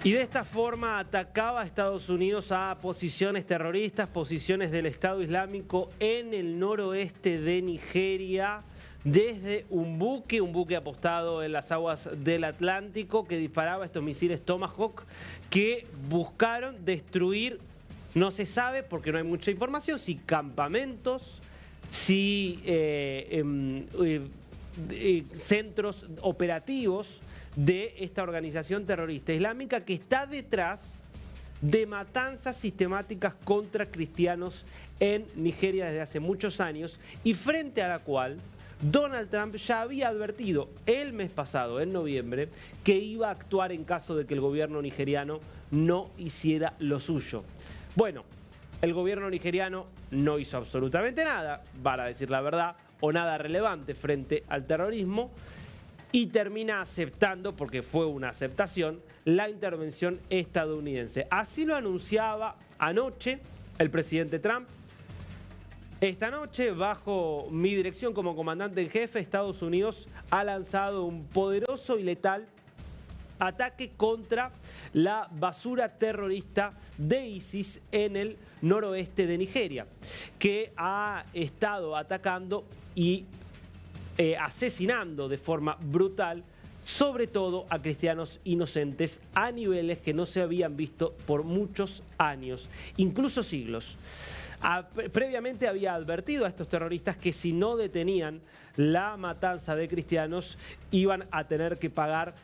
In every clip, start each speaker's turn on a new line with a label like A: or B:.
A: Y de esta forma atacaba a Estados Unidos a posiciones terroristas, posiciones del Estado Islámico en el noroeste de Nigeria, desde un buque apostado en las aguas del Atlántico que disparaba estos misiles Tomahawk que buscaron destruir, no se sabe porque no hay mucha información, si campamentos, si centros operativos de esta organización terrorista islámica que está detrás de matanzas sistemáticas contra cristianos en Nigeria desde hace muchos años y frente a la cual Donald Trump ya había advertido el mes pasado, en noviembre, que iba a actuar en caso de que el gobierno nigeriano no hiciera lo suyo. Bueno, el gobierno nigeriano no hizo absolutamente nada, para decir la verdad, o nada relevante frente al terrorismo, y termina aceptando, porque fue una aceptación, la intervención estadounidense. Así lo anunciaba anoche el presidente Trump. Esta noche, bajo mi dirección como comandante en jefe, Estados Unidos ha lanzado un poderoso y letal ataque contra la basura terrorista de ISIS en el noroeste de Nigeria, que ha estado atacando y asesinando de forma brutal, sobre todo a cristianos inocentes, a niveles que no se habían visto por muchos años, incluso siglos. Previamente había advertido a estos terroristas que si no detenían la matanza de cristianos iban a tener que pagar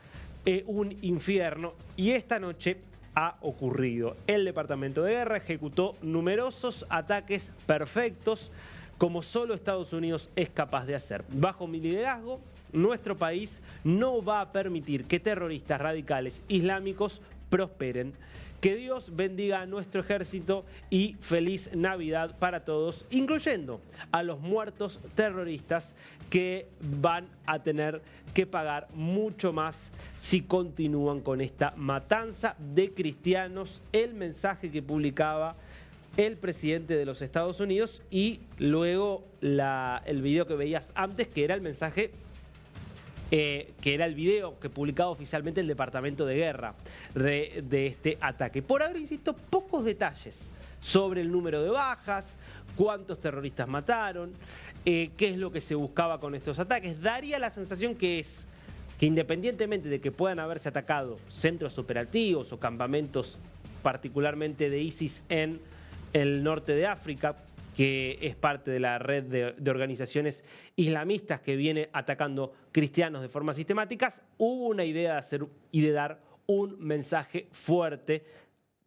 A: un infierno, y esta noche ha ocurrido. El Departamento de Guerra ejecutó numerosos ataques perfectos como solo Estados Unidos es capaz de hacer. Bajo mi liderazgo, nuestro país no va a permitir que terroristas radicales islámicos prosperen. Que Dios bendiga a nuestro ejército y feliz Navidad para todos, incluyendo a los muertos terroristas que van a tener que pagar mucho más si continúan con esta matanza de cristianos. El mensaje que publicaba el presidente de los Estados Unidos y luego el video que veías antes, que era el mensaje, que era el video que publicaba oficialmente el Departamento de Guerra de este ataque. Por haber, insisto, pocos detalles sobre el número de bajas, cuántos terroristas mataron, qué es lo que se buscaba con estos ataques. Daría la sensación que independientemente de que puedan haberse atacado centros operativos o campamentos particularmente de ISIS en el norte de África, que es parte de la red de organizaciones islamistas que viene atacando cristianos de forma sistemática, hubo una idea de hacer y de dar un mensaje fuerte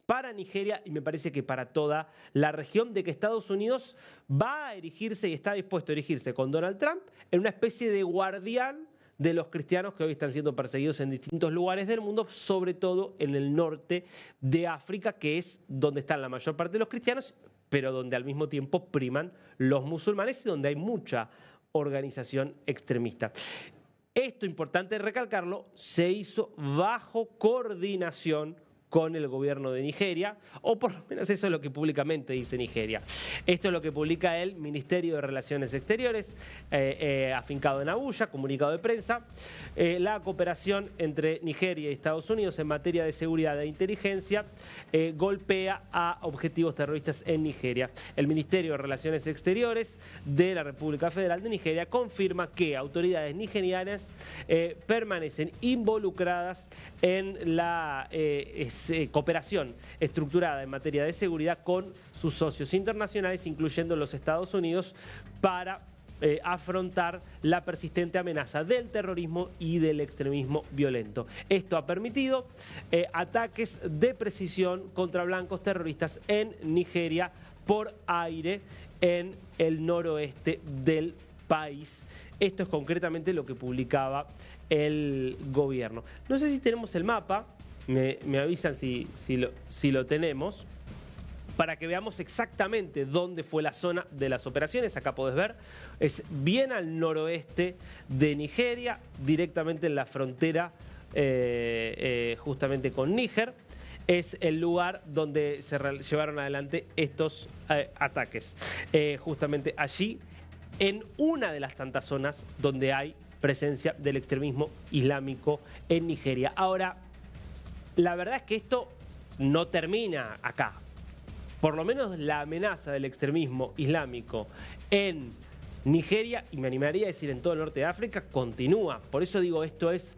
A: para Nigeria y me parece que para toda la región, de que Estados Unidos va a erigirse y está dispuesto a erigirse con Donald Trump en una especie de guardián de los cristianos que hoy están siendo perseguidos en distintos lugares del mundo, sobre todo en el norte de África, que es donde están la mayor parte de los cristianos, pero donde al mismo tiempo priman los musulmanes y donde hay mucha organización extremista. Esto, importante recalcarlo, se hizo bajo coordinación con el gobierno de Nigeria, o por lo menos eso es lo que públicamente dice Nigeria. Esto es lo que publica el Ministerio de Relaciones Exteriores, afincado en Abuya, comunicado de prensa. La cooperación entre Nigeria y Estados Unidos en materia de seguridad e inteligencia golpea a objetivos terroristas en Nigeria. El Ministerio de Relaciones Exteriores de la República Federal de Nigeria confirma que autoridades nigerianas permanecen involucradas en la cooperación estructurada en materia de seguridad con sus socios internacionales, incluyendo los Estados Unidos, para afrontar la persistente amenaza del terrorismo y del extremismo violento. Esto ha permitido ataques de precisión contra blancos terroristas en Nigeria por aire en el noroeste del país. Esto es concretamente lo que publicaba el gobierno. No sé si tenemos el mapa, me avisan si lo tenemos, para que veamos exactamente dónde fue la zona de las operaciones. Acá podés ver, es bien al noroeste de Nigeria, directamente en la frontera justamente con Níger. Es el lugar donde se llevaron adelante estos ataques. Justamente allí, en una de las tantas zonas donde hay presencia del extremismo islámico en Nigeria. Ahora, la verdad es que esto no termina acá. Por lo menos la amenaza del extremismo islámico en Nigeria, y me animaría a decir en todo el norte de África, continúa. Por eso digo, esto es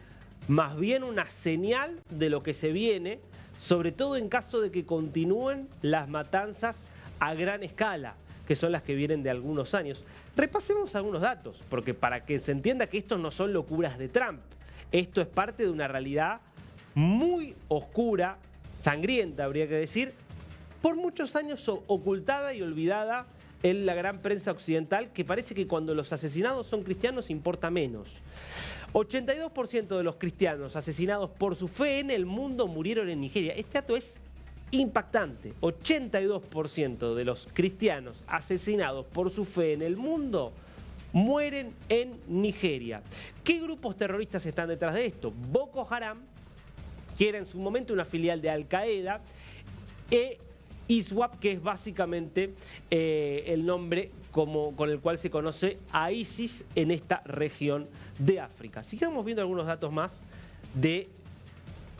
A: más bien una señal de lo que se viene, sobre todo en caso de que continúen las matanzas a gran escala, que son las que vienen de algunos años. Repasemos algunos datos, porque para que se entienda que estos no son locuras de Trump, esto es parte de una realidad muy oscura, sangrienta, habría que decir, por muchos años ocultada y olvidada en la gran prensa occidental, que parece que cuando los asesinados son cristianos importa menos. 82% de los cristianos asesinados por su fe en el mundo murieron en Nigeria. Este dato es impactante. 82% de los cristianos asesinados por su fe en el mundo mueren en Nigeria. ¿Qué grupos terroristas están detrás de esto? Boko Haram, que era en su momento una filial de Al Qaeda, e ISWAP, que es básicamente el nombre con el cual se conoce a ISIS en esta región de África. Sigamos viendo algunos datos más de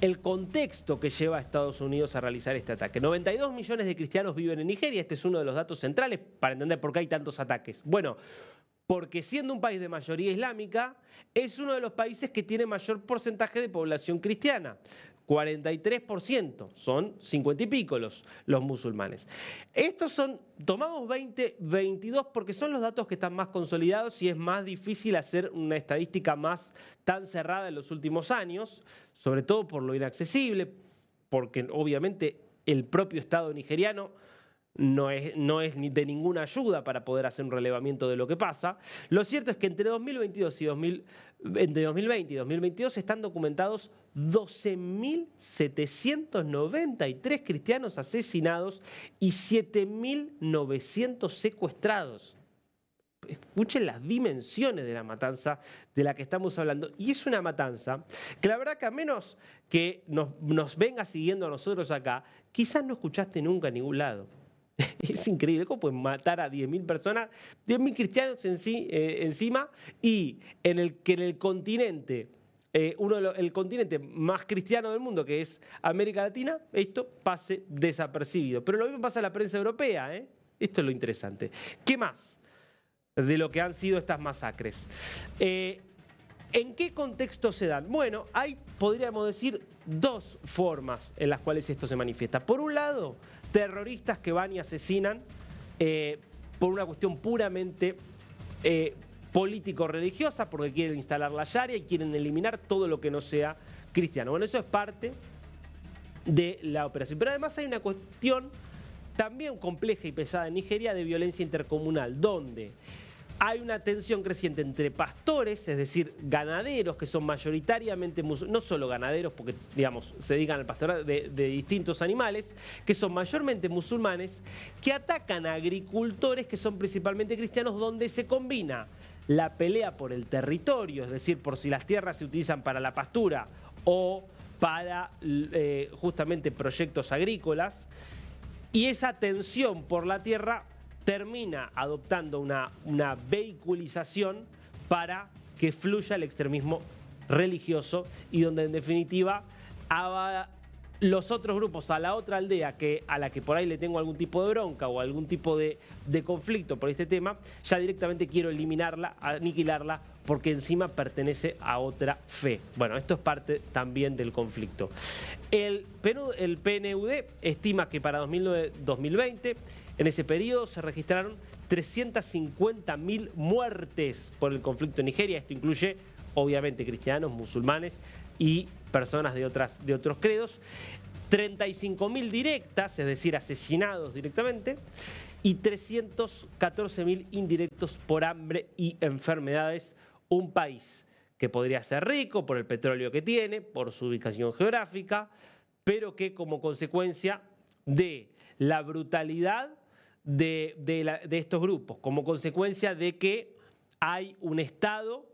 A: el contexto que lleva a Estados Unidos a realizar este ataque. 92 millones de cristianos viven en Nigeria. Este es uno de los datos centrales para entender por qué hay tantos ataques. Bueno, porque siendo un país de mayoría islámica, es uno de los países que tiene mayor porcentaje de población cristiana. 43%, son 50 y pico los musulmanes. Estos son tomados 2022 porque son los datos que están más consolidados y es más difícil hacer una estadística más tan cerrada en los últimos años, sobre todo por lo inaccesible, porque obviamente el propio Estado nigeriano no es ni de ninguna ayuda para poder hacer un relevamiento de lo que pasa. Lo cierto es que entre 2022 y entre 2020 y 2022 están documentados 12.793 cristianos asesinados y 7.900 secuestrados. Escuchen las dimensiones de la matanza de la que estamos hablando. Y es una matanza que la verdad que a menos que nos venga siguiendo a nosotros acá, quizás no escuchaste nunca en ningún lado. Es increíble cómo pueden matar a 10.000 personas, 10.000 cristianos encima, y en el continente, el continente más cristiano del mundo, que es América Latina, esto pase desapercibido. Pero lo mismo pasa en la prensa europea, ¿eh? Esto es lo interesante. ¿Qué más de lo que han sido estas masacres? ¿En qué contexto se dan? Bueno, hay, podríamos decir, dos formas en las cuales esto se manifiesta. Por un lado, terroristas que van y asesinan por una cuestión puramente político-religiosa, porque quieren instalar la Sharia y quieren eliminar todo lo que no sea cristiano. Bueno, eso es parte de la operación. Pero además hay una cuestión también compleja y pesada en Nigeria de violencia intercomunal, donde hay una tensión creciente entre pastores, es decir, ganaderos que son mayoritariamente musulmanes, no solo ganaderos porque, digamos, se dedican al pastorado de distintos animales, que son mayormente musulmanes, que atacan a agricultores que son principalmente cristianos, donde se combina la pelea por el territorio, es decir, por si las tierras se utilizan para la pastura o para justamente proyectos agrícolas, y esa tensión por la tierra termina adoptando una vehiculización para que fluya el extremismo religioso y donde en definitiva a los otros grupos, a la otra aldea a la que por ahí le tengo algún tipo de bronca o algún tipo de conflicto por este tema, ya directamente quiero eliminarla, aniquilarla, porque encima pertenece a otra fe. Bueno, esto es parte también del conflicto. El PNUD estima que para 2020, en ese periodo se registraron 350.000 muertes por el conflicto en Nigeria. Esto incluye, obviamente, cristianos, musulmanes y personas de otros credos. 35.000 directas, es decir, asesinados directamente, y 314.000 indirectos por hambre y enfermedades. Un país que podría ser rico por el petróleo que tiene, por su ubicación geográfica, pero que como consecuencia de la brutalidad de estos grupos, como consecuencia de que hay un Estado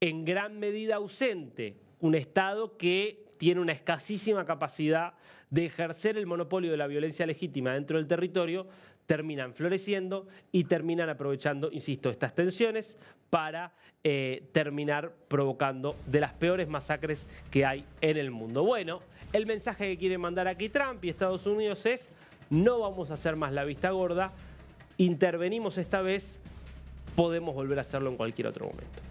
A: en gran medida ausente, un Estado que tiene una escasísima capacidad de ejercer el monopolio de la violencia legítima dentro del territorio, terminan floreciendo y terminan aprovechando, insisto, estas tensiones para terminar provocando de las peores masacres que hay en el mundo. Bueno, el mensaje que quiere mandar aquí Trump y Estados Unidos es: no vamos a hacer más la vista gorda, intervenimos esta vez, podemos volver a hacerlo en cualquier otro momento.